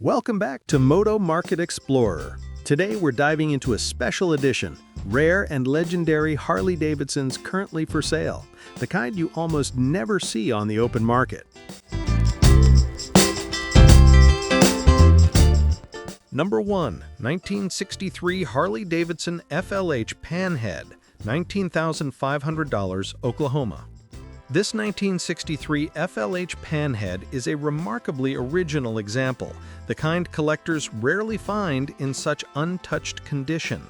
Welcome back to MotoMarket Explorer. Today we're diving into a special edition, rare and legendary Harley-Davidsons currently for sale, the kind you almost never see on the open market. Number 1. 1963 Harley-Davidson FLH Panhead, $19,500, Oklahoma. This 1963 FLH Panhead is a remarkably original example, the kind collectors rarely find in such untouched condition.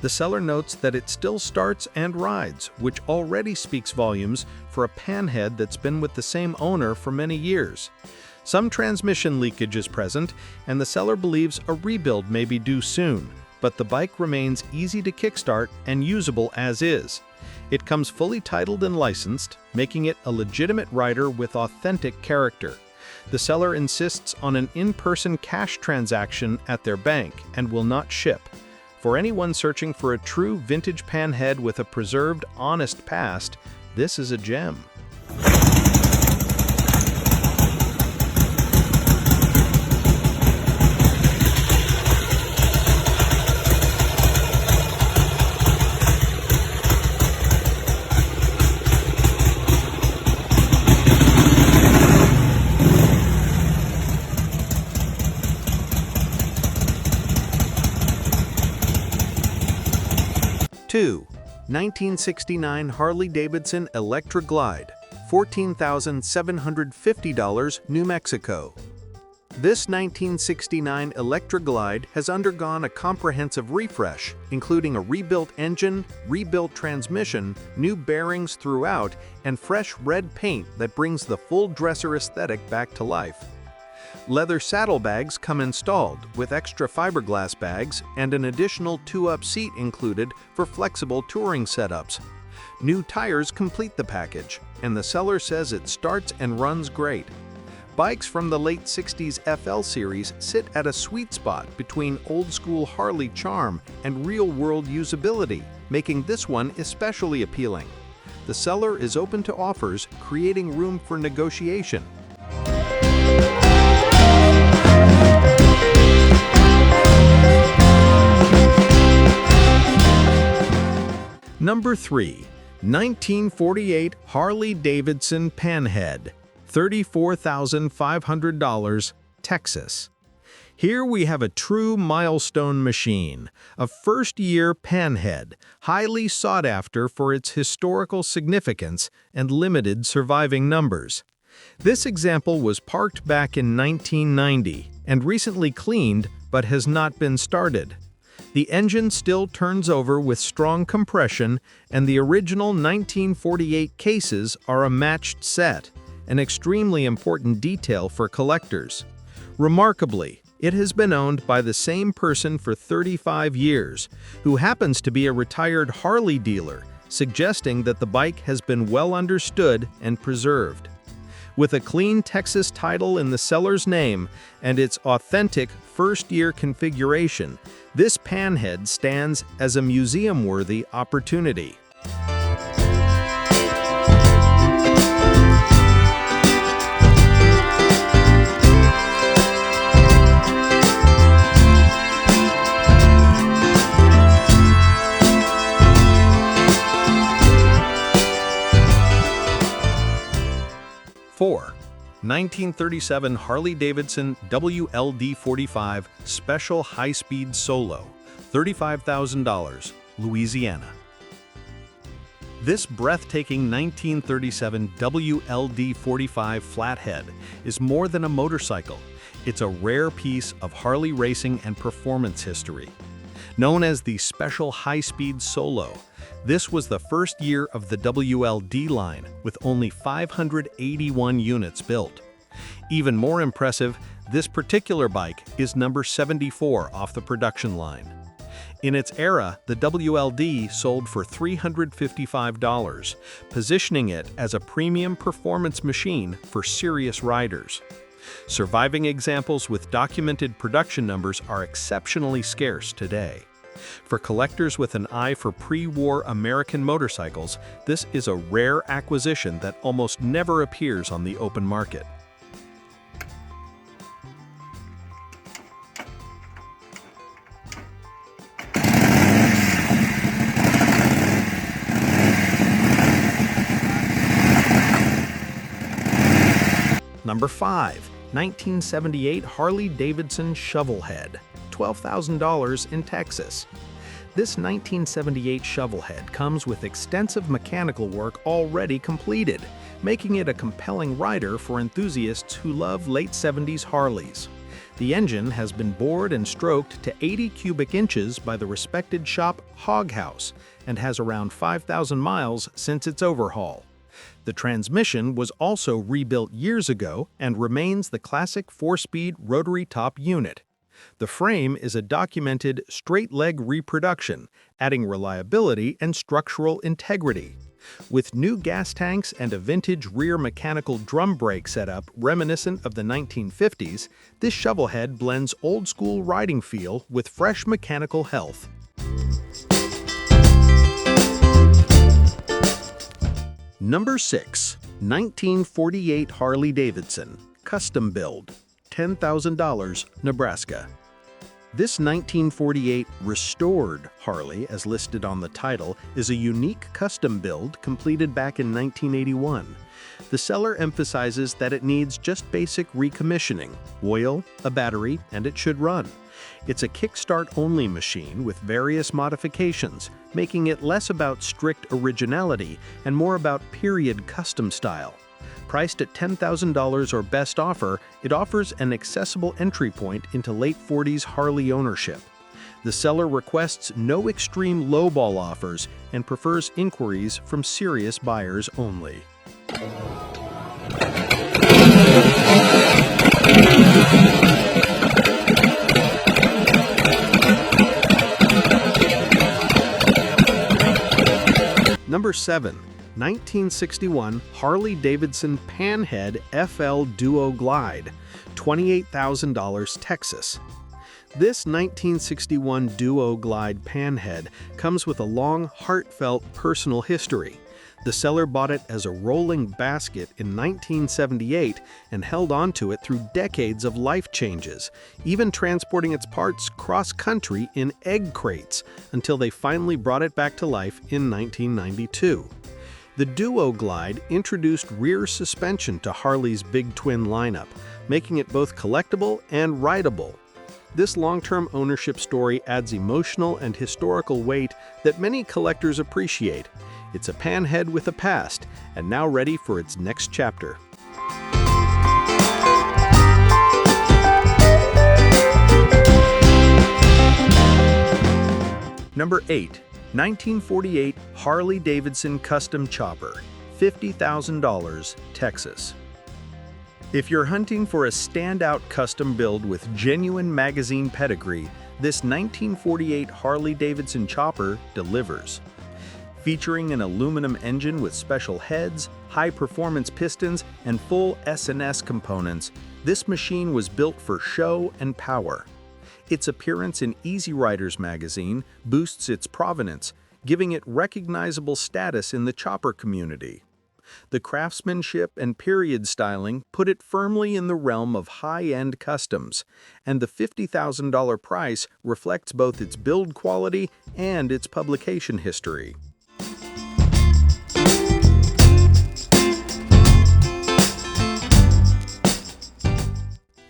The seller notes that it still starts and rides, which already speaks volumes for a Panhead that's been with the same owner for many years. Some transmission leakage is present, and the seller believes a rebuild may be due soon, but the bike remains easy to kickstart and usable as is. It comes fully titled and licensed, making it a legitimate rider with authentic character. The seller insists on an in-person cash transaction at their bank and will not ship. For anyone searching for a true vintage Panhead with a preserved, honest past, this is a gem. Two, 1969 Harley-Davidson Electra Glide, $14,750, New Mexico. This 1969 Electra Glide has undergone a comprehensive refresh, including a rebuilt engine, rebuilt transmission, new bearings throughout, and fresh red paint that brings the full dresser aesthetic back to life. Leather saddlebags come installed, with extra fiberglass bags and an additional 2-up seat included for flexible touring setups. New tires complete the package, and the seller says it starts and runs great. Bikes from the late 60s FL series sit at a sweet spot between old-school Harley charm and real-world usability, making this one especially appealing. The seller is open to offers, creating room for negotiation. Number 3. 1948 Harley-Davidson Panhead, $34,500, Texas. Here we have a true milestone machine, a first-year Panhead, highly sought after for its historical significance and limited surviving numbers. This example was parked back in 1990 and recently cleaned but has not been started. The engine still turns over with strong compression, and the original 1948 cases are a matched set, an extremely important detail for collectors. Remarkably, it has been owned by the same person for 35 years, who happens to be a retired Harley dealer, suggesting that the bike has been well understood and preserved. With a clean Texas title in the seller's name and its authentic first-year configuration, this Panhead stands as a museum-worthy opportunity. Four, 1937 Harley-Davidson WLD45 Special High-Speed Solo, $35,000, Louisiana. This breathtaking 1937 WLD45 Flathead is more than a motorcycle. It's a rare piece of Harley racing and performance history. Known as the Special High-Speed Solo, this was the first year of the WLD line, with only 581 units built. Even more impressive, this particular bike is number 74 off the production line. In its era, the WLD sold for $355, positioning it as a premium performance machine for serious riders. Surviving examples with documented production numbers are exceptionally scarce today. For collectors with an eye for pre-war American motorcycles, this is a rare acquisition that almost never appears on the open market. Number 5. 1978 Harley-Davidson Shovelhead, $12,000 in Texas. This 1978 Shovelhead comes with extensive mechanical work already completed, making it a compelling rider for enthusiasts who love late 70s Harleys. The engine has been bored and stroked to 80 cubic inches by the respected shop Hog House and has around 5,000 miles since its overhaul. The transmission was also rebuilt years ago and remains the classic 4-speed rotary top unit. The frame is a documented straight-leg reproduction, adding reliability and structural integrity. With new gas tanks and a vintage rear mechanical drum brake setup reminiscent of the 1950s, this Shovelhead blends old-school riding feel with fresh mechanical health. Number 6. 1948 Harley-Davidson Custom Build, $10,000, Nebraska. This 1948 restored Harley, as listed on the title, is a unique custom build completed back in 1981. The seller emphasizes that it needs just basic recommissioning, oil, a battery, and it should run. It's a kickstart-only machine with various modifications, making it less about strict originality and more about period custom style. Priced at $10,000 or best offer, it offers an accessible entry point into late 40s Harley ownership. The seller requests no extreme lowball offers and prefers inquiries from serious buyers only. Number 7. 1961 Harley-Davidson Panhead FL Duo Glide, $28,000 Texas. This 1961 Duo Glide Panhead comes with a long, heartfelt personal history. The seller bought it as a rolling basket in 1978 and held on to it through decades of life changes, even transporting its parts cross-country in egg crates until they finally brought it back to life in 1992. The Duo Glide introduced rear suspension to Harley's Big Twin lineup, making it both collectible and rideable. This long-term ownership story adds emotional and historical weight that many collectors appreciate. It's a Panhead with a past, and now ready for its next chapter. Number 8. 1948 Harley-Davidson Custom Chopper, $50,000, Texas. If you're hunting for a standout custom build with genuine magazine pedigree, this 1948 Harley-Davidson Chopper delivers. Featuring an aluminum engine with special heads, high-performance pistons, and full S&S components, this machine was built for show and power. Its appearance in Easy Riders magazine boosts its provenance, giving it recognizable status in the chopper community. The craftsmanship and period styling put it firmly in the realm of high-end customs, and the $50,000 price reflects both its build quality and its publication history.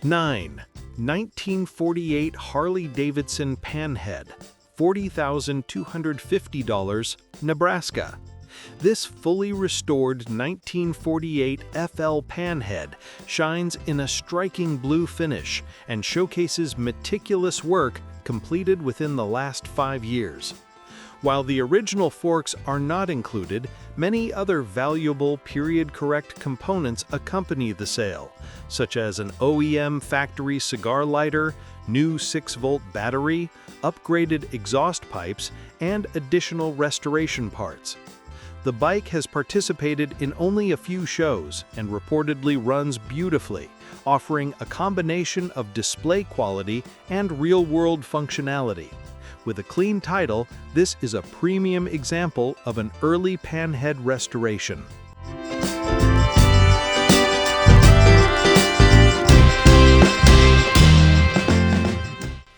Nine. 1948 Harley-Davidson Panhead, $40,250, Nebraska. This fully restored 1948 FL Panhead shines in a striking blue finish and showcases meticulous work completed within the last 5 years. While the original forks are not included, many other valuable period-correct components accompany the sale, such as an OEM factory cigar lighter, new 6-volt battery, upgraded exhaust pipes, and additional restoration parts. The bike has participated in only a few shows and reportedly runs beautifully, offering a combination of display quality and real-world functionality. With a clean title, this is a premium example of an early Panhead restoration.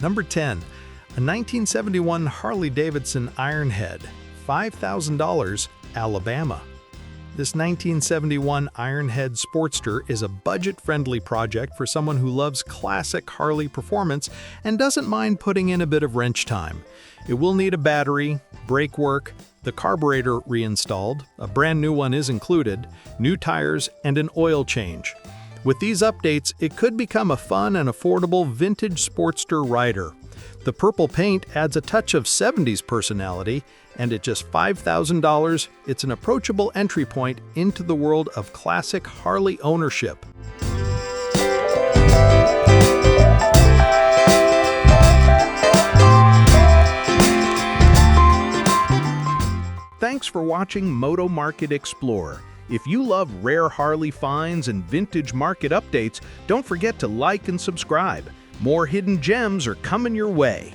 Number 10. A 1971 Harley-Davidson Ironhead, $5,000, Alabama. This 1971 Ironhead Sportster is a budget-friendly project for someone who loves classic Harley performance and doesn't mind putting in a bit of wrench time. It will need a battery, brake work, the carburetor reinstalled, a brand new one is included, new tires, and an oil change. With these updates, it could become a fun and affordable vintage Sportster rider. The purple paint adds a touch of 70s personality, and at just $5,000, it's an approachable entry point into the world of classic Harley ownership. Thanks for watching MotoMarket Explorer. If you love rare Harley finds and vintage market updates, don't forget to like and subscribe. More hidden gems are coming your way.